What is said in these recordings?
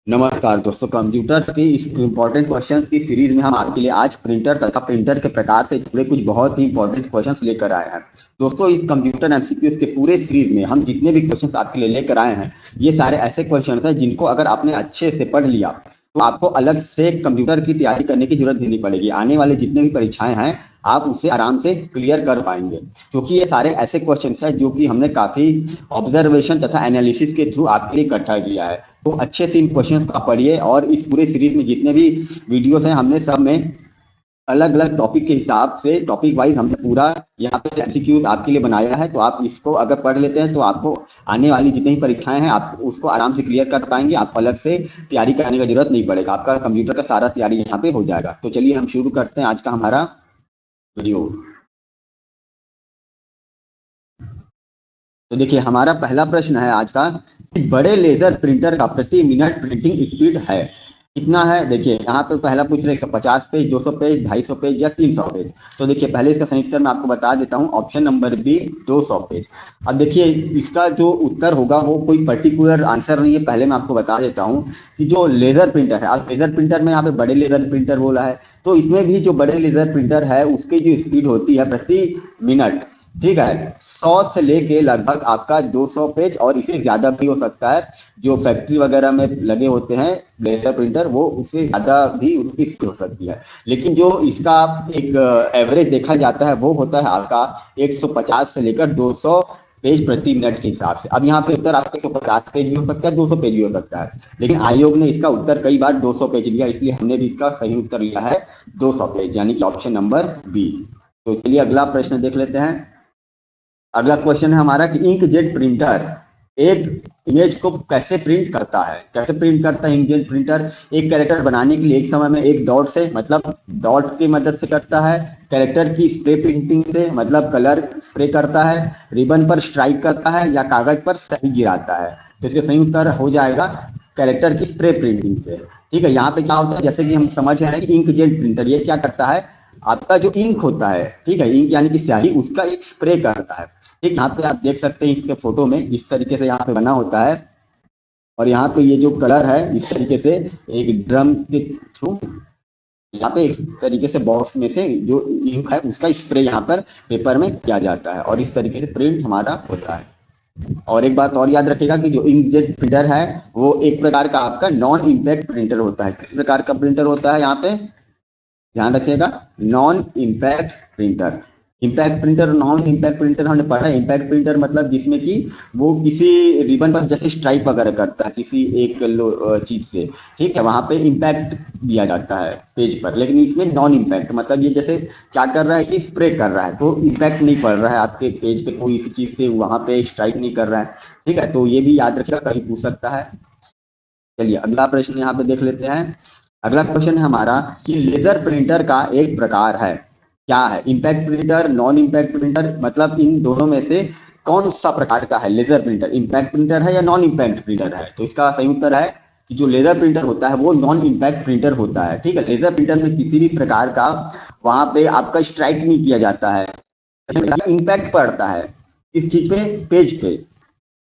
नमस्कार दोस्तों, कंप्यूटर की इस इम्पोर्टेंट क्वेश्चंस की सीरीज में हम आपके लिए आज प्रिंटर तथा प्रिंटर के प्रकार से जुड़े कुछ बहुत ही इंपॉर्टेंट क्वेश्चंस लेकर आए हैं। दोस्तों, इस कंप्यूटर एमसीक्यूज के पूरे सीरीज में हम जितने भी क्वेश्चंस आपके लिए लेकर आए हैं, ये सारे ऐसे क्वेश्चंस हैं जिनको अगर आपने अच्छे से पढ़ लिया तो आपको अलग से कंप्यूटर की तैयारी करने की जरूरत भी नहीं पड़ेगी। आने वाले जितने भी परीक्षाएं हैं आप उसे आराम से क्लियर कर पाएंगे, क्योंकि ये सारे ऐसे क्वेश्चंस हैं जो कि हमने काफी ऑब्जर्वेशन तथा एनालिसिस के थ्रू आपके लिए इकट्ठा किया है। तो अच्छे से इन क्वेश्चंस को पढ़िए और इस पूरे सीरीज में जितने भी वीडियोस हैं हमने सब में अलग अलग टॉपिक के हिसाब से टॉपिक वाइज हमने पूरा यहाँ पे एमसीक्यूज आपके लिए बनाया है। तो आप इसको अगर पढ़ लेते हैं तो आपको आने वाली जितनी परीक्षाएं हैं आप उसको आराम से क्लियर कर पाएंगे। आपको अलग से तैयारी करने की जरूरत नहीं पड़ेगा, आपका कंप्यूटर का सारा तैयारी यहाँ पे हो जाएगा। तो चलिए हम शुरू करते हैं आज का हमारा वीडियो। तो देखिए, हमारा पहला प्रश्न है आज का कि बड़े लेजर प्रिंटर का प्रति मिनट प्रिंटिंग स्पीड है कितना है। देखिए यहाँ पे पहला पूछ रहे 150 पेज, 200 पेज, 250 पेज या 300 पेज। तो देखिए पहले इसका सही उत्तर मैं आपको बता देता हूँ, ऑप्शन नंबर बी 200 पेज। अब देखिए इसका जो उत्तर होगा वो कोई पर्टिकुलर आंसर नहीं है, पहले मैं आपको बता देता हूँ कि जो लेजर प्रिंटर है, अब लेजर प्रिंटर में यहाँ पे बड़े लेजर प्रिंटर बोला है, तो इसमें भी जो बड़े लेजर प्रिंटर है उसकी जो स्पीड होती है प्रति मिनट, ठीक है, 100 से लेके लगभग आपका 200 पेज और इससे ज्यादा भी हो सकता है। जो फैक्ट्री वगैरह में लगे होते हैं लेजर प्रिंटर वो उससे ज्यादा भी उनकी स्पीड हो सकती है। लेकिन जो इसका एक एवरेज देखा जाता है वो होता है आपका 150 से लेकर 200 पेज प्रति मिनट के हिसाब से। अब यहाँ पे उत्तर आपका 150 पेज भी हो सकता है, 200 पेज भी हो सकता है, लेकिन आयोग ने इसका उत्तर कई बार 200 पेज लिया, इसलिए हमने भी इसका सही उत्तर लिया है 200 पेज, यानी कि ऑप्शन नंबर बी। तो चलिए अगला प्रश्न देख लेते हैं। अगला क्वेश्चन है हमारा कि इंकजेट प्रिंटर एक इमेज को कैसे प्रिंट करता है। कैसे प्रिंट करता है इंकजेट प्रिंटर? एक कैरेक्टर बनाने के लिए एक समय में एक डॉट से, मतलब डॉट की मदद से करता है। कैरेक्टर की स्प्रे प्रिंटिंग से, मतलब कलर स्प्रे करता है। रिबन पर स्ट्राइक करता है या कागज पर सही गिराता है। तो इसके सही उत्तर हो जाएगा कैरेक्टर की स्प्रे प्रिंटिंग से। ठीक है, यहाँ पे क्या होता है, जैसे कि हम समझ रहे हैं कि इंकजेट प्रिंटर ये क्या करता है, आपका जो इंक होता है, ठीक है, इंक यानी कि स्याही, उसका एक स्प्रे करता है। ठीक, यहाँ पे आप देख सकते हैं इसके फोटो में इस तरीके से यहाँ पे बना होता है, और यहाँ पे ये जो कलर है इस तरीके से एक ड्रम के थ्रू यहाँ पे इस तरीके से बॉक्स में से जो इंक है उसका स्प्रे यहाँ पर पेपर में किया जाता है और इस तरीके से प्रिंट हमारा होता है। और एक बात और याद रखिएगा कि जो इंकजेट प्रिंटर है वो एक प्रकार का आपका नॉन इम्पैक्ट प्रिंटर होता है। किस प्रकार का प्रिंटर होता है, यहाँ पे ध्यान रखिएगा, non impact printer. Impact printer, non impact printer हमने पढ़ा है। इम्पैक्ट प्रिंटर मतलब जिसमें कि वो किसी रिबन पर जैसे स्ट्राइप वगैरह करता है किसी एक चीज से, ठीक है, वहां पे इम्पैक्ट दिया जाता है पेज पर। लेकिन इसमें नॉन इम्पैक्ट मतलब ये जैसे क्या कर रहा है कि स्प्रे कर रहा है, तो इम्पैक्ट नहीं पड़ रहा है आपके पेज पे, कोई इसी चीज से वहां पे स्ट्राइक नहीं कर रहा है। ठीक है, तो ये भी याद रखिएगा, कहीं पूछ सकता है। चलिए अगला प्रश्न यहाँ पे देख लेते हैं। अगला क्वेश्चन है हमारा कि लेजर प्रिंटर का एक प्रकार है, क्या है? Impact printer, non impact printer, मतलब इन दोनों में से कौन सा प्रकार का है लेजर प्रिंटर? इम्पैक्ट प्रिंटर है या नॉन इम्पैक्ट प्रिंटर है? तो इसका सही उत्तर है कि जो लेजर प्रिंटर होता है वो नॉन इम्पैक्ट प्रिंटर होता है। ठीक है, लेजर प्रिंटर में किसी भी प्रकार का वहां पे आपका स्ट्राइक नहीं किया जाता है, इम्पैक्ट पड़ता है इस चीज पे, पेज पे।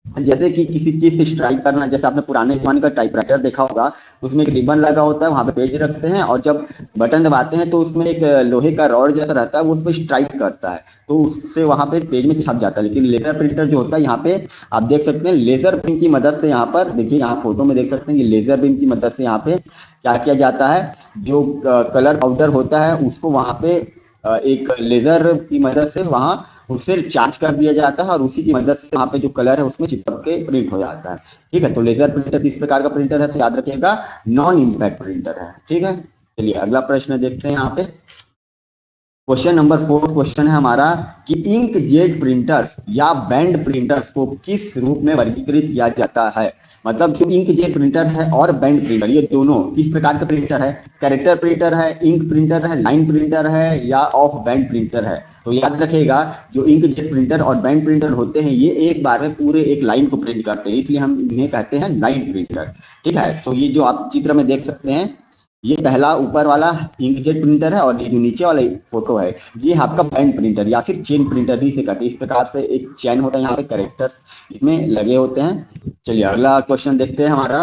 जैसे कि किसी चीज से स्ट्राइक करना, जैसे आपने पुराने जमाने का टाइपराइटर देखा होगा, उसमें एक रिबन लगा होता है, वहां पे पेज रखते हैं और जब बटन दबाते हैं तो उसमें एक लोहे का रॉड जैसा रहता है, वो उस पर स्ट्राइक करता है तो उससे वहां पे पेज में छप जाता है। लेकिन लेजर प्रिंटर जो होता है, यहाँ पे आप देख सकते हैं लेजर बीम की मदद से, यहाँ पर देखिए, यहाँ फोटो में देख सकते हैं कि लेजर बीम की मदद से यहाँ पे क्या किया जाता है, जो कलर पाउडर होता है उसको वहां पे एक लेजर की मदद से वहां उसे चार्ज कर दिया जाता है और उसी की मदद से वहां पे जो कलर है उसमें चिपक के प्रिंट हो जाता है। ठीक है, तो लेजर प्रिंटर किस प्रकार का प्रिंटर है, तो याद रखिएगा नॉन इम्पैक्ट प्रिंटर है। ठीक है, चलिए अगला प्रश्न देखते हैं। यहाँ पे क्वेश्चन नंबर 4 क्वेश्चन है हमारा कि इंक जेट प्रिंटर्स या बैंड प्रिंटर्स को किस रूप में वर्गीकृत किया जाता है। मतलब जो इंक जेट प्रिंटर है और बैंड प्रिंटर, ये दोनों किस प्रकार का प्रिंटर है? कैरेक्टर प्रिंटर है, इंक प्रिंटर है, लाइन प्रिंटर है या ऑफ बैंड प्रिंटर है? तो याद रखिएगा जो इंक जेट प्रिंटर और बैंड प्रिंटर होते हैं ये एक बार में पूरे एक लाइन को प्रिंट करते हैं, इसलिए हम इन्हें कहते हैं लाइन प्रिंटर। ठीक है, तो ये जो आप चित्र में देख सकते हैं ये पहला ऊपर वाला इंकजेट प्रिंटर है और ये जो नीचे वाला फोटो है ये आपका बैंड प्रिंटर या फिर चेन प्रिंटर भी इसे कहते हैं। इस प्रकार से एक चेन होता है, यहाँ पे कैरेक्टर्स इसमें लगे होते हैं। चलिए अगला क्वेश्चन देखते हैं हमारा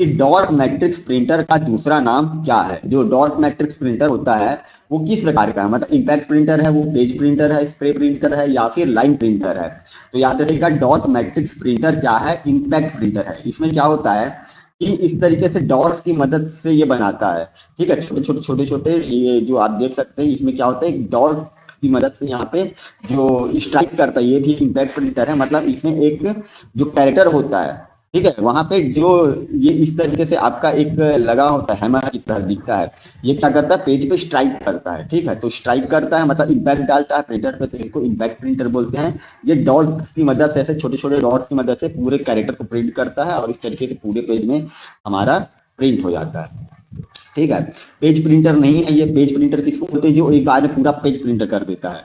कि डॉट मैट्रिक्स प्रिंटर का दूसरा नाम क्या है। जो डॉट मैट्रिक्स प्रिंटर होता है वो किस प्रकार का है, मतलब इम्पैक्ट प्रिंटर है, वो पेज प्रिंटर है, स्प्रे प्रिंटर है, या फिर लाइन प्रिंटर है। तो याद रखिएगा डॉट मैट्रिक्स प्रिंटर क्या है, इम्पैक्ट प्रिंटर है। इसमें क्या होता है कि इस तरीके से डॉट्स की मदद से ये बनाता है, ठीक है, छोटे छोटे ये जो आप देख सकते हैं, इसमें क्या होता है डॉट की मदद से यहाँ पे जो स्ट्राइक करता है, ये भी इम्पैक्ट प्रिंटर है। मतलब इसमें एक जो कैरेक्टर होता है, ठीक है, वहां पे जो ये इस तरीके से आपका एक लगा होता है, हैमर की तरह दिखता है, ये क्या करता है पेज पे स्ट्राइक करता है, ठीक है। तो स्ट्राइक करता है मतलब इम्पैक्ट डालता है प्रिंटर पे, तो इसको इम्पैक्ट प्रिंटर बोलते हैं। ये डॉट्स की मदद से, ऐसे छोटे छोटे डॉट्स की मदद से पूरे कैरेक्टर को प्रिंट करता है और इस तरीके से पूरे पेज में हमारा प्रिंट हो जाता है, ठीक है। पेज प्रिंटर नहीं है ये, पेज प्रिंटर किसको बोलते हैं, जो एक बार में पूरा पेज प्रिंटर कर देता है।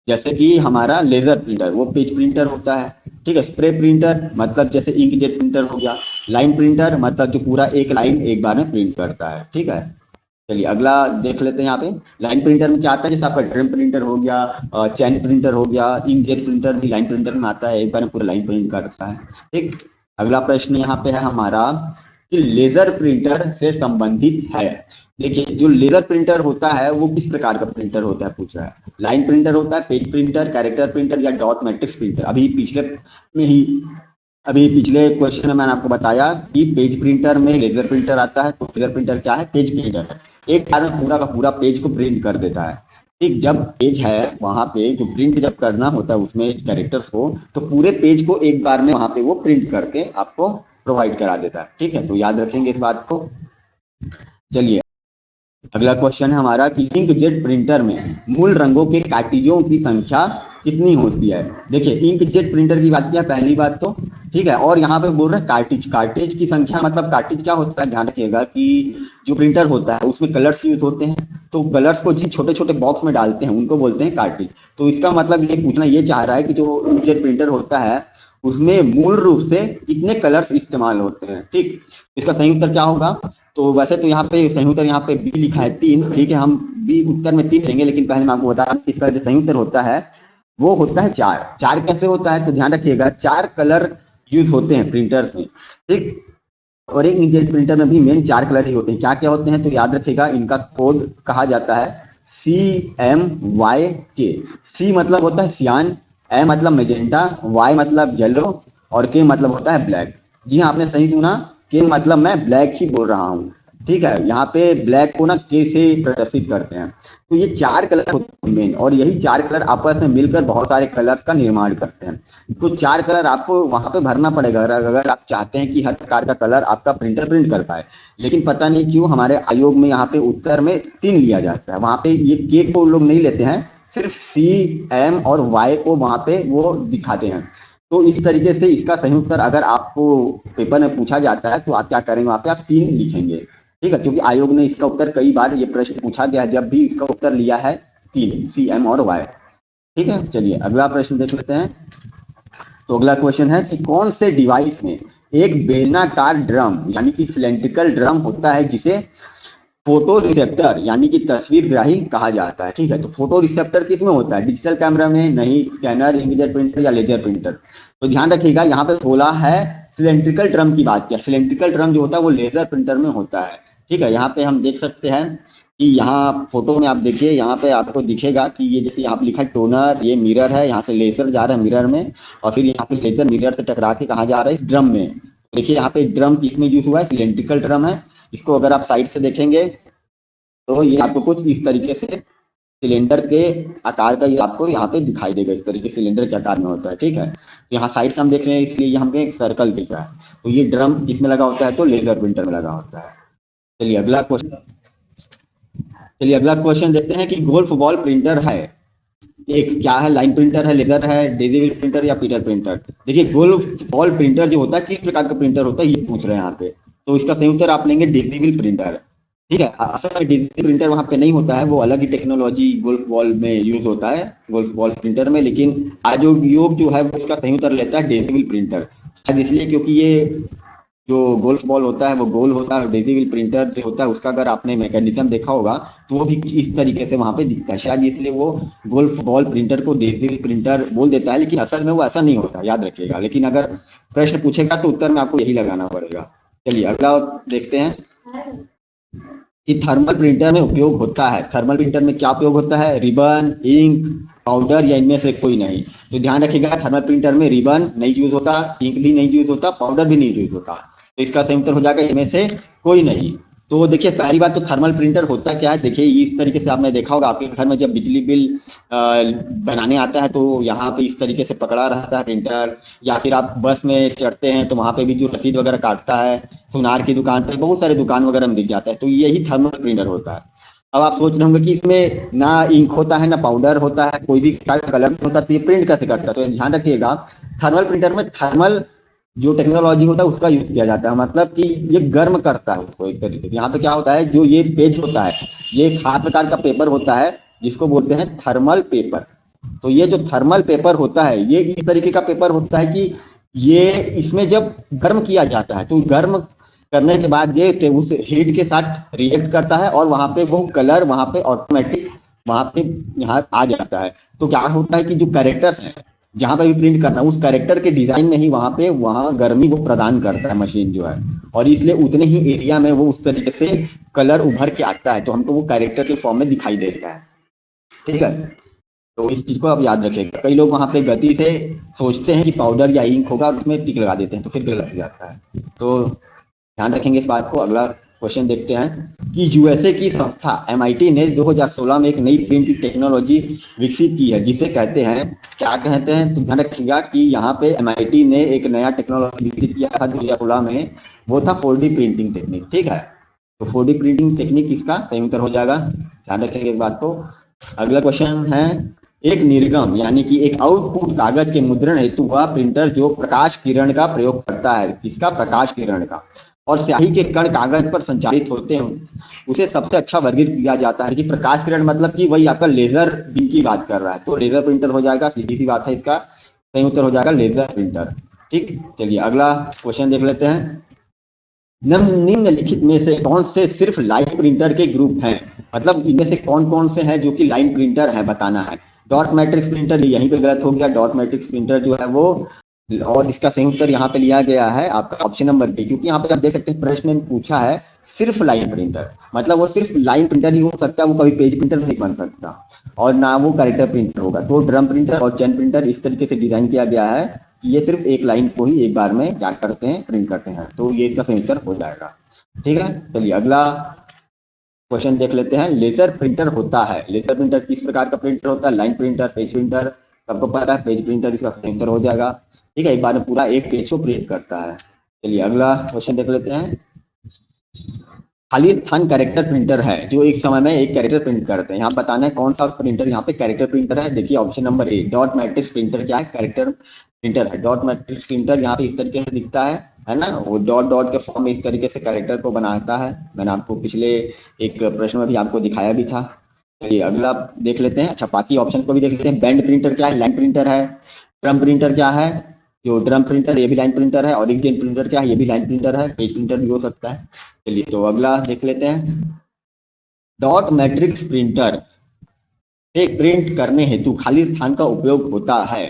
जैसे कि हमारा लेजर प्रिंटर वो पेज प्रिंटर होता है, ठीक है। स्प्रे प्रिंटर मतलब जैसे इंकजेट प्रिंटर हो गया। लाइन प्रिंटर मतलब जो पूरा एक लाइन एक बार में प्रिंट करता है, ठीक है। चलिए अगला देख लेते हैं। यहाँ पे लाइन प्रिंटर में क्या आता है, जैसे आपका ड्रम प्रिंटर हो गया, चैन प्रिंटर हो गया, इंकजेट प्रिंटर भी लाइन प्रिंटर में आता है, एक बार में पूरा लाइन प्रिंट करता है, ठीक। अगला प्रश्न यहाँ पे है हमारा कि लेजर प्रिंटर से संबंधित है। देखिए जो लेजर प्रिंटर होता है वो किस प्रकार का प्रिंटर होता है पूछ रहा है। लाइन प्रिंटर होता है, पेज प्रिंटर, कैरेक्टर प्रिंटर या डॉट मैट्रिक्स प्रिंटर। अभी पिछले क्वेश्चन में मैंने आपको बताया कि पेज प्रिंटर में लेजर प्रिंटर आता है। तो लेजर प्रिंटर क्या है, पेज प्रिंटर है, एक बार में पूरा का पूरा पेज को प्रिंट कर देता है, ठीक। जब पेज है वहां पे जो प्रिंट जब करना होता है उसमें कैरेक्टर्स को, तो पूरे पेज को एक बार में वहां पे वो प्रिंट करके आपको प्रोवाइड करा देता है, ठीक है। तो याद रखेंगे इस बात को। चलिए अगला क्वेश्चन है हमारा कि इंकजेट प्रिंटर में मूल रंगों के कार्टिजों की संख्या कितनी होती है। देखिए इंकजेट प्रिंटर की बात किया पहली बात तो, ठीक है। और यहाँ पे बोल रहे हैं कार्टिज, कार्टिज की संख्या, मतलब कार्टिज क्या होता है ध्यान रखिएगा कि जो प्रिंटर होता है उसमें कलर्स यूज होते हैं, तो कलर्स को जिन छोटे छोटे बॉक्स में डालते हैं उनको बोलते हैं कार्टिज। तो इसका मतलब ये पूछना ये चाह रहा है कि जो इंकजेट प्रिंटर होता है उसमें मूल रूप से कितने कलर्स इस्तेमाल होते हैं, ठीक। इसका सही उत्तर क्या होगा। तो वैसे तो यहाँ पे सही उत्तर यहाँ पे बी लिखा है 3, ठीक है, हम बी उत्तर में 3 लेंगे, लेकिन पहले मैं आपको बता रहा हूँ इसका जो सही उत्तर होता है वो होता है 4। 4 कैसे होता है तो ध्यान रखिएगा 4 कलर यूज होते हैं प्रिंटर्स में, ठीक। और एक इंकजेट प्रिंटर में भी मेन 4 कलर ही होते हैं। क्या क्या होते हैं तो याद रखिएगा, इनका कोड कहा जाता है CMYK। सी मतलब होता है सियान, ए मतलब मेजेंटा, वाई मतलब येलो और के मतलब होता है ब्लैक। जी हाँ आपने सही सुना, के मतलब मैं ब्लैक ही बोल रहा हूँ, ठीक है। यहाँ पे ब्लैक को ना के से प्रदर्शित करते हैं। तो ये 4 कलर होते हैं मेन, और यही 4 कलर आपस में मिलकर बहुत सारे कलर्स का निर्माण करते हैं। तो 4 कलर आपको वहां पे भरना पड़ेगा अगर आप चाहते हैं कि हर प्रकार का कलर आपका प्रिंटर प्रिंट कर पाए। लेकिन पता नहीं क्यों हमारे आयोग में यहाँ पे उत्तर में 3 लिया जाता है, वहां पे ये के को लोग नहीं लेते हैं, सिर्फ CM और वाई को वहां पे वो दिखाते हैं। तो इस तरीके से इसका सही उत्तर अगर आपको पेपर में पूछा जाता है तो आप क्या करेंगे, वहां पे आप 3 लिखेंगे, ठीक है, क्योंकि आयोग ने इसका उत्तर कई बार ये प्रश्न पूछा गया जब भी इसका उत्तर लिया है 3, CM और वाई, ठीक है। चलिए अगला प्रश्न देख लेते हैं। तो अगला क्वेश्चन है कि कौन से डिवाइस में एक बेलनाकार ड्रम यानी कि सिलेंड्रिकल ड्रम होता है जिसे फोटो रिसेप्टर यानी कि तस्वीर ग्राही कहा जाता है, ठीक है। तो फोटो रिसेप्टर किस में होता है, डिजिटल कैमरा में, नहीं स्कैनर, इंकजेट प्रिंटर या लेजर प्रिंटर। तो ध्यान रखिएगा यहाँ पे बोला है सिलेंड्रिकल ड्रम की बात किया। सिलेंड्रिकल ड्रम जो होता है वो लेजर प्रिंटर में होता है, ठीक है। यहाँ पे हम देख सकते हैं कि यहाँ फोटो में आप देखिए, यहाँ पे आपको दिखेगा कि ये जैसे यहाँ पे लिखा है टोनर, ये मिरर है, यहाँ से लेजर जा रहा है मिरर में, और फिर यहाँ से लेजर मिरर से टकरा के कहाँ जा रहा है इस ड्रम में। देखिए यहाँ पे ड्रम किसमें यूज हुआ है, सिलेंड्रिकल ड्रम है। इसको अगर आप साइड से देखेंगे तो ये आपको कुछ इस तरीके से सिलेंडर के आकार का ये आपको यहाँ पे दिखाई देगा, इस तरीके से सिलेंडर के आकार में होता है, ठीक है। तो यहाँ साइड से हम देख रहे हैं इसलिए हमें एक सर्कल दिख रहा है। तो ये ड्रम किसमें लगा होता है तो लेजर प्रिंटर में लगा होता है। चलिए अगला क्वेश्चन, चलिए अगला क्वेश्चन देखते हैं कि गोल्फ बॉल प्रिंटर है, एक क्या है, लाइन प्रिंटर है, लेजर है, डेजिबल प्रिंटर या पीटर प्रिंटर। देखिए गोल्फ बॉल प्रिंटर जो होता है किस प्रकार का प्रिंटर होता है ये पूछ रहे हैं यहाँ पे। तो इसका सही उत्तर आप लेंगे डेजिबल प्रिंटर, ठीक है। असल में डिजिटल प्रिंटर वहां पे नहीं होता है, वो अलग ही टेक्नोलॉजी गोल्फ बॉल में यूज होता है, गोल्फ बॉल प्रिंटर में। लेकिन आज योग जो है वो उसका सही उत्तर लेता है डेजिबल प्रिंटर, शायद इसलिए क्योंकि ये जो गोल्फ बॉल होता है वो गोल होता है, डेजिबल प्रिंटर जो होता है उसका अगर आपने मैकेनिज्म देखा होगा तो वो भी इस तरीके से वहां पे दिखता है, शायद इसलिए वो गोल्फ बॉल प्रिंटर को डेजिबल प्रिंटर बोल देता है। लेकिन असल में वो ऐसा नहीं होता, याद रखिएगा। लेकिन अगर प्रश्न पूछेगा तो उत्तर में आपको यही लगाना पड़ेगा। चलिए अगला देखते हैं कि थर्मल प्रिंटर में उपयोग होता है। थर्मल प्रिंटर में क्या उपयोग होता है? रिबन, इंक, पाउडर या इनमें से कोई नहीं। तो ध्यान रखिएगा, थर्मल प्रिंटर में रिबन नहीं यूज होता, इंक भी नहीं यूज होता, पाउडर भी नहीं यूज होता। तो इसका सही उत्तर हो जाएगा इनमें से कोई नहीं। तो देखिए पहली बात तो थर्मल प्रिंटर होता क्या है, देखिए इस तरीके से आपने देखा होगा आपके घर में जब बिजली बिल बनाने आता है तो यहाँ पे इस तरीके से पकड़ा रहता है प्रिंटर, या फिर आप बस में चढ़ते हैं तो वहाँ पे भी जो रसीद वगैरह काटता है, सुनार की दुकान पे, बहुत सारे दुकान वगैरह में दिख जाता है, तो यही थर्मल प्रिंटर होता है। अब आप सोच रहे होंगे कि इसमें ना इंक होता है ना पाउडर होता है, कोई भी कलर नहीं होता, तो ये प्रिंट कैसे करता है? तो ध्यान रखिएगा, थर्मल प्रिंटर में थर्मल जो टेक्नोलॉजी होता है उसका यूज किया जाता है, मतलब कि ये गर्म करता है उसको एक तरीके से। यहाँ पे क्या होता है, जो ये पेज होता है ये एक खास प्रकार का पेपर होता है जिसको बोलते हैं थर्मल पेपर। तो ये जो थर्मल पेपर होता है ये इस तरीके का पेपर होता है कि ये इसमें जब गर्म किया जाता है तो गर्म करने के बाद ये उस हीट के साथ रिएक्ट करता है और वहां पे वो कलर वहां पे ऑटोमेटिक वहां पे यहाँ आ जाता है। तो क्या होता है कि जो कैरेक्टर्स है जहां पे भी प्रिंट करना उस कैरेक्टर के डिजाइन में ही वहां गर्मी को प्रदान करता है मशीन जो है, और इसलिए उतने ही एरिया में वो उस तरीके से कलर उभर के आता है, तो हमको वो कैरेक्टर के फॉर्म में दिखाई देता है। ठीक है, तो इस चीज को आप याद रखिएगा। कई लोग वहां पे गति से सोचते हैं कि पाउडर या इंक होगा और उसमें टिक लगा देते हैं तो फिर गलत हो जाता है, तो ध्यान रखेंगे इस बात को। अगला क्वेश्चन देखते हैं कि यूएसए की संस्था एमआईटी ने 2016 में एक नई प्रिंटिंग टेक्नोलॉजी विकसित की है जिसे कहते हैं, क्या कहते हैं? तो ध्यान रखिएगा कि यहाँ पे एमआईटी ने एक नया टेक्नोलॉजी विकसित किया था 2016 में, वो था 4D प्रिंटिंग टेक्निक। ठीक है, तो 4D प्रिंटिंग टेक्निक इसका सही उत्तर हो जाएगा, ध्यान रखेंगे इस बात को। अगला क्वेश्चन है, एक निर्गम यानी कि एक आउटपुट कागज के मुद्रण हेतु वह प्रिंटर जो प्रकाश किरण का प्रयोग करता है, किसका? प्रकाश किरण का, और स्याही के कण कागज पर संचालित होते हैं उसे सबसे अच्छा वर्गीकृत किया जाता है। कि प्रकाश किरण मतलब कि वही आपका लेजर बीम की बात कर रहा है, तो लेजर प्रिंटर हो जाएगा, सीधी सी बात है, इसका सही उत्तर हो जाएगा लेजर प्रिंटर। ठीक, चलिए अगला क्वेश्चन देख लेते हैं। निम्नलिखित में से कौन से सिर्फ लाइन प्रिंटर के ग्रुप हैं? मतलब इनमें से कौन कौन से हैं जो कि लाइन प्रिंटर है बताना है। डॉट मैट्रिक्स प्रिंटर यहीं पे गलत हो गया, डॉट मैट्रिक्स प्रिंटर जो है वो, और इसका सही उत्तर यहाँ पे लिया गया है आपका ऑप्शन नंबर बी, क्योंकि यहाँ पे आप देख सकते हैं प्रश्न में पूछा है सिर्फ लाइन प्रिंटर, मतलब वो सिर्फ लाइन प्रिंटर ही हो सकता है, वो कभी पेज प्रिंटर नहीं बन सकता, और ना वो कैरेक्टर प्रिंटर होगा। तो ड्रम प्रिंटर और चेन प्रिंटर इस तरीके से डिजाइन किया गया है कि ये सिर्फ एक लाइन को ही एक बार में क्या करते हैं, प्रिंट करते हैं, तो ये इसका सही उत्तर हो जाएगा। ठीक है, चलिए अगला क्वेश्चन देख लेते हैं। लेजर प्रिंटर होता है, लेजर प्रिंटर किस प्रकार का प्रिंटर होता है? लाइन प्रिंटर, पेज प्रिंटर, सबको पता है पेज प्रिंटर इसका सही उत्तर हो जाएगा। ठीक है, एक बार में पूरा एक पेज को प्रिंट करता है। चलिए अगला क्वेश्चन देख लेते हैं। खाली स्थान कैरेक्टर प्रिंटर है जो एक समय में एक कैरेक्टर प्रिंट करते हैं, यहाँ बताना है कौन सा प्रिंटर यहाँ पे कैरेक्टर प्रिंटर है। देखिए option number A, dot matrix printer क्या है? कैरेक्टर प्रिंटर है। डॉट मैट्रिक्स प्रिंटर यहाँ पे इस तरीके से दिखता है ना, वो डॉट डॉट के फॉर्म में इस तरीके से कैरेक्टर को बनाता है, मैंने आपको पिछले एक प्रश्न में भी आपको दिखाया भी था। चलिए अगला देख लेते हैं। अच्छा, बाकी ऑप्शन को भी देख लेते हैं। बैंड प्रिंटर क्या है? लाइन प्रिंटर है। ड्रम प्रिंटर क्या है? जो ड्रम प्रिंटर ये भी लाइन प्रिंटर है, और इंकजेट प्रिंटर क्या है? ये भी लाइन प्रिंटर है, पेज प्रिंटर भी हो सकता है। चलिए तो अगला देख लेते हैं। डॉट मैट्रिक्स प्रिंटर एक प्रिंट करने हेतु खाली स्थान का उपयोग होता है।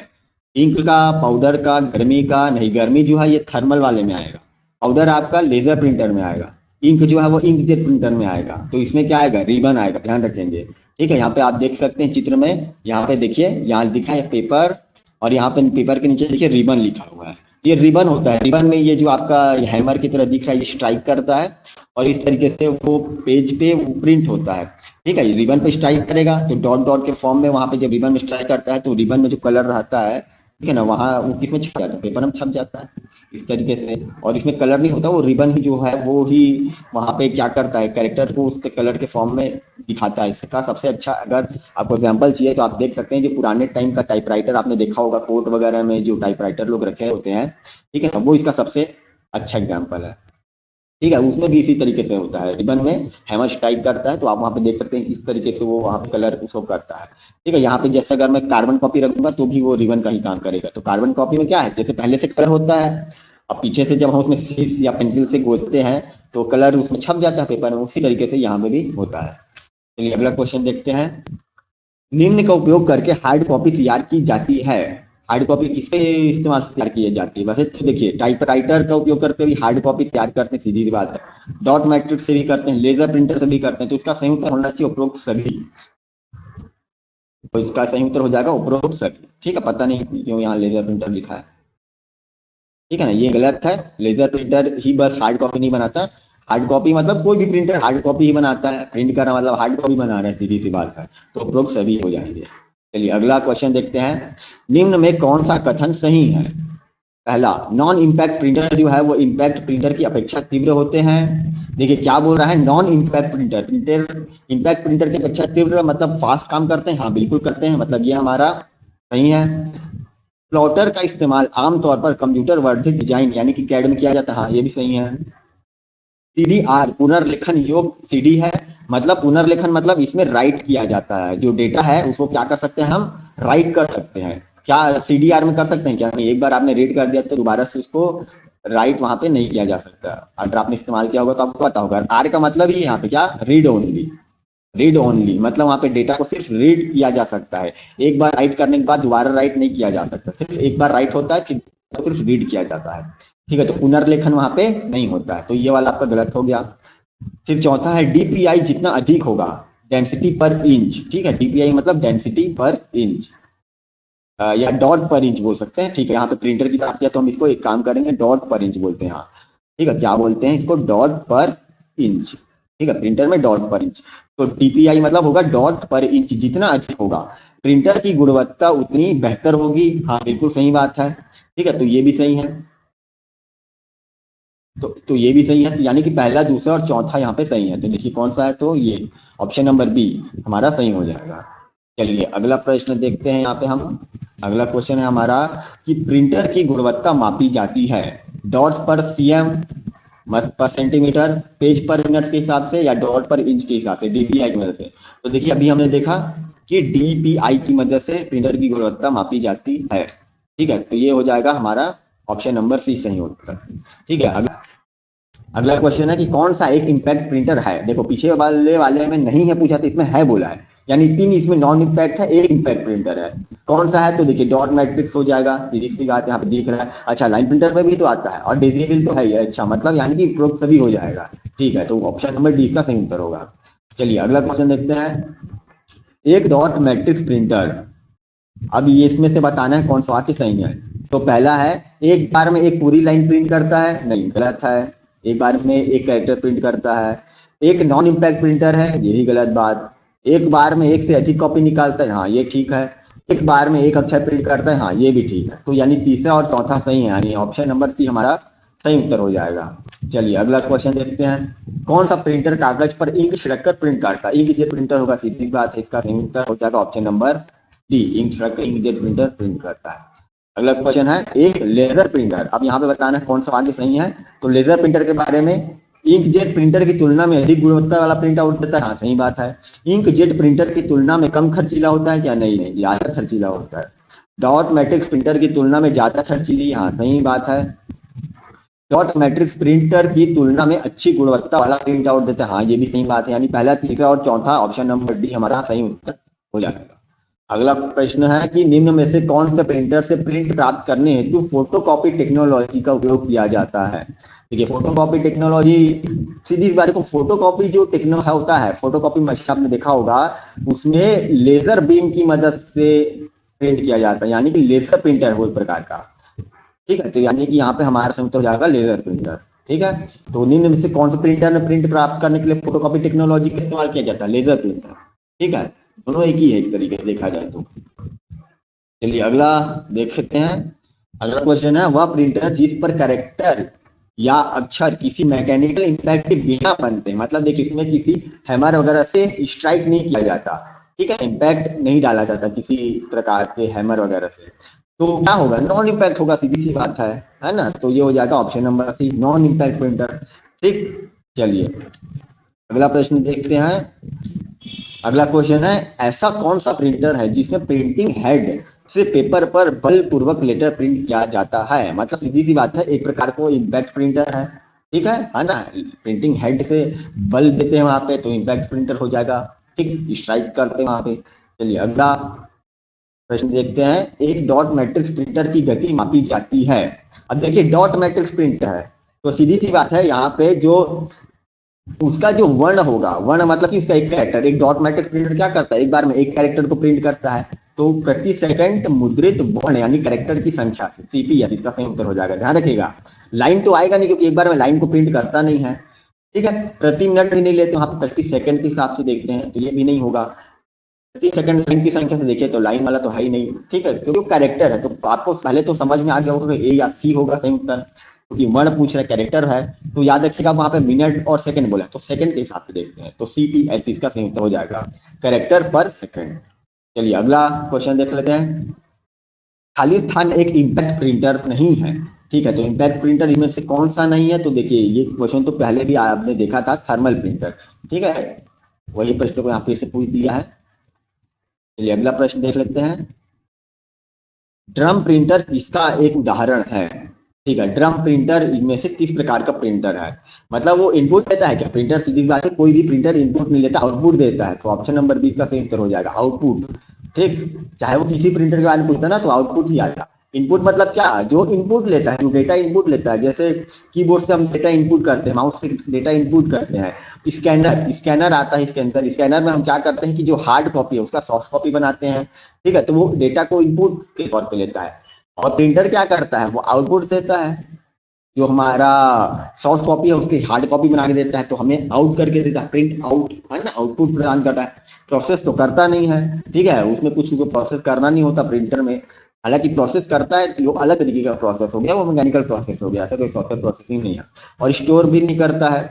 इंक का, पाउडर का, गर्मी का? नहीं, गर्मी जो है ये थर्मल वाले में आएगा, पाउडर आपका लेजर प्रिंटर में आएगा, इंक जो है वो इंकजेट प्रिंटर में आएगा। तो इसमें क्या आएगा? रिबन आएगा, ध्यान रखेंगे। ठीक है, यहाँ पे आप देख सकते हैं चित्र में, यहाँ पे देखिए, यहाँ लिखा है पेपर, और यहाँ पे पेपर के नीचे देखिए रिबन लिखा हुआ है, ये रिबन होता है। रिबन में ये जो आपका हैमर की तरह दिख रहा है ये स्ट्राइक करता है, और इस तरीके से वो पेज पे प्रिंट होता है। ठीक है, रिबन पे स्ट्राइक करेगा तो डॉट डॉट के फॉर्म में वहां पे जब रिबन में स्ट्राइक करता है तो रिबन में जो कलर रहता है, ठीक है ना, वहां वो किस में छप जाता है? पेपर में छप जाता है इस तरीके से, और इसमें कलर नहीं होता, वो रिबन ही जो है वो ही वहां पे क्या करता है, कैरेक्टर को उसके कलर के फॉर्म में दिखाता है। इसका सबसे अच्छा अगर आपको एग्जाम्पल चाहिए तो आप देख सकते हैं जो पुराने टाइम का टाइपराइटर आपने देखा होगा, कोर्ट वगैरह में जो टाइपराइटर लोग रखे होते हैं, ठीक है, वो इसका सबसे अच्छा एग्जाम्पल है। ठीक है, उसमें भी इसी तरीके से होता है, रिबन में हैमर स्ट्राइक करता है तो आप वहां पे देख सकते हैं किस तरीके से वो वहां पे कलर शो करता है। ठीक है, यहाँ पे जैसे अगर मैं कार्बन कॉपी रखूंगा तो भी वो रिबन का ही काम करेगा। तो कार्बन कॉपी में क्या है, जैसे पहले से कलर होता है, अब पीछे से जब हम उसमें सीस या पेंसिल से गोदते हैं तो कलर उसमें छप जाता है पेपर में, उसी तरीके से यहाँ पे भी होता है। चलिए अगला क्वेश्चन देखते हैं। निम्न का उपयोग करके हार्ड कॉपी तैयार की जाती है। हार्ड कॉपी किसके इस्तेमाल से तैयार की जाती है? वैसे तो देखिए टाइपराइटर का उपयोग करके भी हार्ड कॉपी तैयार करते हैं, सीधी सी बात है। डॉट मैट्रिक्स से भी करते हैं, लेजर प्रिंटर से भी करते हैं, तो इसका सही उत्तर होना चाहिए उपरोक्त सभी। तो इसका सही उत्तर हो जाएगा उपरोक्त सभी। ठीक है, पता नहीं क्यों यहाँ लेजर प्रिंटर लिखा है। ठीक है ना, ये गलत है। लेजर प्रिंटर ही बस हार्ड कॉपी नहीं बनाता। हार्ड कॉपी मतलब कोई भी प्रिंटर हार्ड कॉपी ही बनाता है, प्रिंट करना मतलब हार्ड कॉपी बना रहा है, सीधी सी बात है। तो उपरोक्त सभी हो जाएंगे। चलिए अगला क्वेश्चन देखते हैं। निम्न में कौन सा कथन सही है? पहला, नॉन इम्पैक्ट प्रिंटर जो है वो इम्पैक्ट प्रिंटर की अपेक्षा तीव्र होते हैं। देखिए क्या बोल रहा है, non impact printer printer impact printer की अपेक्षा तीव्र मतलब फास्ट काम करते हैं। हाँ बिल्कुल करते हैं, मतलब ये हमारा सही है। प्लॉटर का इस्तेमाल आमतौर पर कंप्यूटर वर्धित डिजाइन यानी कि कैड में किया जाता है। हाँ ये भी सही है। सीडीआर पुनर्लेखन योग सीडी है, मतलब पुनर्लेखन मतलब इसमें राइट किया जाता है, जो डेटा है उसको क्या कर सकते हैं हम, राइट कर सकते हैं। क्या सीडीआर में कर सकते हैं क्या? नहीं, एक बार आपने रीड कर दिया तो दोबारा से उसको राइट वहां पे नहीं किया जा सकता। अगर आपने इस्तेमाल किया होगा तो आपको पता होगा। आर का मतलब ही यहाँ पे क्या, रीड ओनली। रीड ओनली मतलब वहां पे डेटा को सिर्फ रीड किया जा सकता है, एक बार राइट करने के बाद दोबारा राइट नहीं किया जा सकता। सिर्फ एक बार राइट होता है, फिर सिर्फ रीड किया जाता है। ठीक है, तो पुनर्लेखन वहां पे नहीं होता है, तो ये वाला आपका गलत हो गया। फिर चौथा है डीपीआई जितना अधिक होगा, डेंसिटी पर इंच। ठीक है, डीपीआई मतलब डेंसिटी पर इंच, या डॉट पर इंच बोल सकते हैं। ठीक है, यहाँ पे प्रिंटर की बात किया तो हम इसको एक काम करेंगे, डॉट पर इंच बोलते हैं। हाँ ठीक है, क्या बोलते हैं इसको, डॉट पर इंच। ठीक है, प्रिंटर में डॉट पर इंच, तो डीपीआई मतलब होगा डॉट पर इंच जितना अधिक होगा, प्रिंटर की गुणवत्ता उतनी बेहतर होगी। हाँ बिल्कुल सही बात है। ठीक है, तो ये भी सही है। तो ये भी सही है, तो यानी कि पहला दूसरा और चौथा यहाँ पे सही है। तो देखिए कौन सा है, तो ये ऑप्शन नंबर बी हमारा सही हो जाएगा। चलिए अगला प्रश्न देखते हैं यहाँ पे हम। अगला क्वेश्चन है हमारा कि प्रिंटर की गुणवत्ता मापी जाती है डॉट्स पर सीएम पर सेंटीमीटर, पेज पर मिनट के हिसाब से, या डॉट पर इंच के हिसाब से, डीपीआई की मदद से। तो देखिए अभी हमने देखा कि डीपीआई की मदद से प्रिंटर की गुणवत्ता मापी जाती है। ठीक है, तो ये हो जाएगा हमारा ऑप्शन नंबर सी सही उत्तर। ठीक है, अगला क्वेश्चन है कि कौन सा एक इम्पैक्ट प्रिंटर है? देखो पीछे वाले में नहीं है पूछा, तो इसमें है बोला है, यानी तीन इसमें नॉन इम्पैक्ट है, एक इम्पैक्ट प्रिंटर है। कौन सा है? तो देखिए डॉट मैट्रिक्स हो जाएगा, सीधी सी बात यहाँ पे दिख रहा है। अच्छा लाइन प्रिंटर में भी तो आता है, और डिजिटल तो है ही। अच्छा मतलब यानी कि उपरोक्त सभी हो जाएगा। ठीक है, तो ऑप्शन नंबर डी इसका सही उत्तर होगा। चलिए अगला क्वेश्चन देखते हैं। एक डॉट मैट्रिक्स प्रिंटर, अब ये इसमें से बताना है कौन सा वाक्य सही है। तो पहला है, एक बार में एक पूरी लाइन प्रिंट करता है, नहीं गलत है। एक बार में एक कैरेक्टर प्रिंट करता है। एक नॉन इम्पैक्ट प्रिंटर है, ये भी गलत बात। एक बार में एक से अधिक कॉपी निकालता है, हाँ ये ठीक है। एक बार में एक अक्षर प्रिंट करता है, हाँ ये भी ठीक है। तो यानी तीसरा और चौथा सही है, यानी ऑप्शन नंबर सी हमारा सही उत्तर हो जाएगा। चलिए अगला क्वेश्चन देखते हैं। कौन सा प्रिंटर कागज पर इंक छिड़ककर प्रिंट करता है? इंक जेट प्रिंटर होगा, सीधी बात है, इसका सही उत्तर हो जाएगा ऑप्शन नंबर डी, इंक छिड़ककर इंक जेट प्रिंटर प्रिंट करता है। अगला क्वेश्चन है, एक लेजर प्रिंटर, अब यहाँ पे बताना है कौन सा वाक्य सही है। तो लेजर प्रिंटर के बारे में, इंक जेट प्रिंटर की तुलना में अधिक गुणवत्ता वाला प्रिंट आउट देता है, हाँ सही बात है। इंक जेट प्रिंटर की तुलना में कम खर्चीला होता है क्या? नहीं नहीं, ज्यादा खर्चीला होता है। डॉट मैट्रिक्स प्रिंटर की तुलना में ज्यादा खर्चीली, हाँ सही बात है। डॉट मैट्रिक्स प्रिंटर की तुलना में अच्छी गुणवत्ता वाला प्रिंट आउट देता है, हाँ ये भी सही बात है। यानी पहला तीसरा और चौथा ऑप्शन नंबर डी हमारा सही उत्तर हो जाएगा। अगला प्रश्न है कि निम्न में से कौन से प्रिंटर से प्रिंट प्राप्त करने हेतु फोटोकॉपी टेक्नोलॉजी का उपयोग किया जाता है? देखिए फोटोकॉपी टेक्नोलॉजी, सीधी सी बात है, फोटोकॉपी जो टेक्नो होता है, फोटोकॉपी मशीन आपने देखा होगा, उसमें लेजर बीम की मदद से प्रिंट किया जाता है, यानी कि लेजर प्रिंटर वो एक प्रकार का। ठीक है, तो यानी कि यहाँ पे हमारा सही उत्तर हो जाएगा लेजर प्रिंटर। ठीक है, तो निम्न में से कौन से प्रिंटर में प्रिंट प्राप्त करने के लिए फोटोकॉपी टेक्नोलॉजी का इस्तेमाल किया जाता है? Laser printer. ठीक है, दोनों एक ही है एक तरीके से देखा जाए तो। चलिए अगला देखते हैं। अगला क्वेश्चन है, वह प्रिंटर जिस पर कैरेक्टर या अक्षर किसी मैकेनिकल इम्पैक्ट के बिना बनते हैं, मतलब देखिए इसमें किसी हैमर वगैरह से स्ट्राइक नहीं किया जाता। ठीक है, इम्पैक्ट नहीं डाला जाता किसी प्रकार के हैमर वगैरह से, तो क्या होगा, नॉन इम्पैक्ट होगा, सीधी सी बात है ना। तो ये हो जाएगा option number C, non impact printer. ठीक, चलिए अगला प्रश्न देखते हैं। अगला क्वेश्चन है, ऐसा कौन सा प्रिंटर है जिसमें प्रिंटिंग हेड से पेपर पर बलपूर्वक लेटर प्रिंट किया जाता है? मतलब सीधी सी बात है, एक प्रकार को इम्पैक्ट प्रिंटर है। ठीक है ना, प्रिंटिंग हेड से बल देते हैं वहां पे, तो इम्पैक्ट प्रिंटर हो जाएगा। ठीक, स्ट्राइक करते हैं वहां पे। चलिए अगला प्रश्न देखते हैं, एक डॉट मैट्रिक्स प्रिंटर की गति मापी जाती है। अब देखिए डॉट मैट्रिक्स प्रिंटर है तो सीधी सी बात है, यहाँ पे जो उसका जो वर्ण होगा, वर्ण मतलब कि उसका एक कैरेक्टर, एक डॉट मैट्रिक्स प्रिंटर क्या करता है, एक बार में एक कैरेक्टर को प्रिंट करता है। तो प्रति सेकंड मुद्रित वर्ण यानी कैरेक्टर की संख्या से सीपीएस इसका सही उत्तर हो जाएगा। ध्यान रखिएगा, लाइन तो आएगा नहीं क्योंकि एक बार में लाइन को प्रिंट करता नहीं है। ठीक है, प्रति मिनट भी नहीं लेते, वहां पर प्रति सेकंड के हिसाब से देखते हैं तो ये भी नहीं होगा। प्रति सेकंड लाइन की संख्या से देखिए तो लाइन वाला तो है ही नहीं। ठीक है, क्योंकि कैरेक्टर है तो आपको पहले तो समझ में आ गया होगा कि ए या सी होगा सही उत्तर, क्योंकि वर्ण पूछ रहे कैरेक्टर है। तो याद रखिएगा वहां पे मिनट और सेकंड बोला तो सेकंड के हिसाब से देखते हैं, तो सीपीएस इसका सही उत्तर हो जाएगा, कैरेक्टर पर सेकंड। चलिए अगला क्वेश्चन देख लेते हैं। खाली स्थान एक इम्पैक्ट प्रिंटर नहीं है। ठीक है, तो इम्पैक्ट प्रिंटर इनमें से कौन सा नहीं है, तो देखिए ये क्वेश्चन तो पहले भी आपने देखा था, थर्मल प्रिंटर। ठीक है, वही प्रश्न को यहाँ फिर से पूछ दिया है। चलिए अगला प्रश्न देख लेते हैं। ड्रम प्रिंटर इसका एक उदाहरण है। ठीक है, ड्रम प्रिंटर इनमें से किस प्रकार का प्रिंटर है, मतलब वो इनपुट देता है क्या, प्रिंटर सीधी बात है कोई भी प्रिंटर इनपुट नहीं लेता, आउटपुट देता है। तो ऑप्शन नंबर 20 का सही उत्तर हो जाएगा आउटपुट। ठीक, चाहे वो किसी प्रिंटर के बारे में पूछता ना तो आउटपुट ही आता। इनपुट मतलब क्या, जो इनपुट लेता है, जो डेटा इनपुट लेता है, जैसे कीबोर्ड से हम डेटा इनपुट करते हैं, माउस से डेटा इनपुट करते हैं। स्कैनर स्कैनर आता है इसके अंदर, स्कैनर में हम क्या करते हैं कि जो हार्ड कॉपी है उसका सॉफ्ट कॉपी बनाते हैं। ठीक है, तो वो डेटा को इनपुट के तौर पे लेता है। और प्रिंटर क्या करता है, वो आउटपुट देता है, जो हमारा सॉफ्ट कॉपी है उसकी हार्ड कॉपी बना के देता है, तो हमें आउट करके देता है, प्रिंट आउट है ना, आउटपुट प्रदान करता है। प्रोसेस तो करता नहीं है। ठीक है, उसमें कुछ प्रोसेस करना नहीं होता प्रिंटर में, हालांकि प्रोसेस करता है, वो अलग तरीके का प्रोसेस हो गया, वो मैकेनिकल प्रोसेस हो गया, ऐसा कोई सॉफ्टवेयर प्रोसेसिंग नहीं है। और स्टोर भी नहीं करता है।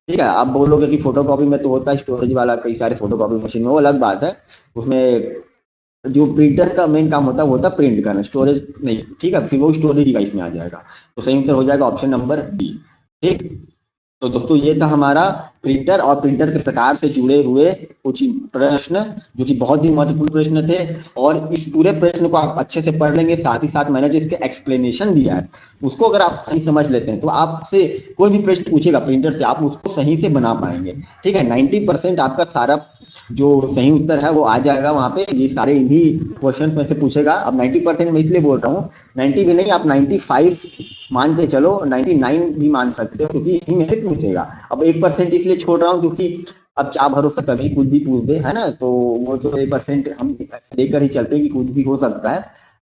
ठीक है, आप बोलोगे कि फोटोकॉपी में तो होता है स्टोरेज वाला, कई सारे फोटोकॉपी मशीन में, वो अलग बात है। उसमें जो प्रिंटर का मेन काम होता है वो होता है प्रिंट करना, स्टोरेज नहीं। ठीक है, फिर वो स्टोरेज डिवाइस में आ जाएगा। तो सही उत्तर हो जाएगा ऑप्शन नंबर बी। ठीक, तो दोस्तों ये था हमारा प्रिंटर और प्रिंटर के प्रकार से जुड़े हुए कुछ प्रश्न, जो कि बहुत ही महत्वपूर्ण प्रश्न थे। और इस पूरे प्रश्न को आप अच्छे से पढ़ लेंगे, साथ ही साथ मैंने जो इसके एक्सप्लेनेशन दिया है उसको अगर आप सही समझ लेते हैं तो आपसे कोई भी प्रश्न पूछेगा प्रिंटर से, आप उसको सही से बना पाएंगे। ठीक है, 90% आपका सारा जो सही उत्तर है वो आ जाएगा वहां पे, ये सारे इन्हीं क्वेश्चन में से पूछेगा। अब 90% मैं इसलिए बोल रहा हूँ, 90 भी नहीं, आप 95 मान के चलो, 99 भी मान सकते हो, क्योंकि इन्हीं में से पूछेगा। अब 1% इसलिए छोड़ रहा हूँ क्योंकि अब क्या भरोसा, कभी कुछ भी पूछ दे, है ना, तो वो जो 1% हम लेकर ही चलते हैं कि कुछ भी हो सकता है,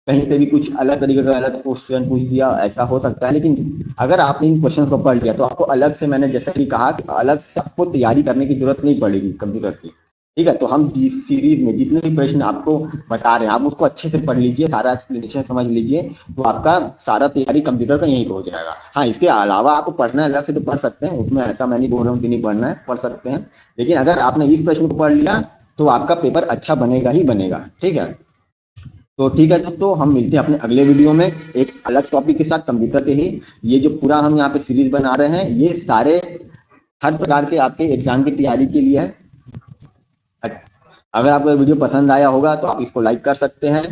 कहीं से भी कुछ अलग तरीके का अलग क्वेश्चन पूछ दिया, ऐसा हो सकता है। लेकिन अगर आपने इन क्वेश्चन को पढ़ लिया तो आपको अलग से, मैंने जैसे भी कहा कि अलग से आपको तैयारी करने की जरूरत नहीं पड़ेगी कंप्यूटर की। ठीक है, तो हम जिस सीरीज में जितने भी प्रश्न आपको बता रहे हैं आप उसको अच्छे से पढ़ लीजिए, सारा एक्सप्लेनेशन समझ लीजिए, तो आपका सारा तैयारी कंप्यूटर का यहीं पे हो जाएगा। हाँ, इसके अलावा आपको पढ़ना है अलग से तो पढ़ सकते हैं, उसमें ऐसा मैं नहीं बोल रहा हूँ कि नहीं पढ़ना है, पढ़ सकते हैं। लेकिन अगर आपने इस प्रश्न को पढ़ लिया तो आपका पेपर अच्छा बनेगा ही बनेगा। ठीक है, तो ठीक है दोस्तों, हम मिलते हैं अपने अगले वीडियो में एक अलग टॉपिक के साथ, कंप्यूटर के ही। ये जो पूरा हम यहाँ पे सीरीज बना रहे हैं ये सारे हर प्रकार के आपके एग्जाम की तैयारी के लिए है। अगर आपको वीडियो पसंद आया होगा तो आप इसको लाइक कर सकते हैं।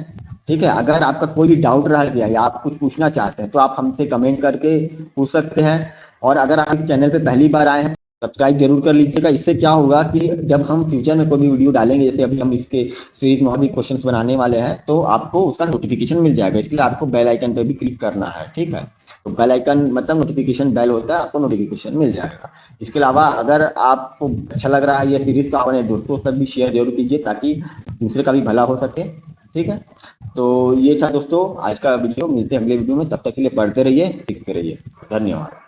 ठीक है, अगर आपका कोई भी डाउट रह गया या आप कुछ पूछना चाहते हैं तो आप हमसे कमेंट करके पूछ सकते हैं। और अगर आप इस चैनल पे पहली बार आए हैं सब्सक्राइब जरूर कर लीजिएगा। इससे क्या होगा कि जब हम फ्यूचर में कोई भी वीडियो डालेंगे, जैसे अभी हम इसके सीरीज में और भी क्वेश्चंस बनाने वाले हैं, तो आपको उसका नोटिफिकेशन मिल जाएगा। इसके लिए आपको बेल आइकन पे भी क्लिक करना है। ठीक है, तो बेल आइकन मतलब नोटिफिकेशन बेल होता है, आपको नोटिफिकेशन मिल जाएगा। इसके अलावा अगर आपको अच्छा लग रहा है ये सीरीज तो आप अपने दोस्तों तक भी शेयर जरूर कीजिए ताकि दूसरे का भी भला हो सके। ठीक है, तो ये था दोस्तों आज का वीडियो, मिलते हैं अगले वीडियो में, तब तक के लिए पढ़ते रहिए, सीखते रहिए। धन्यवाद।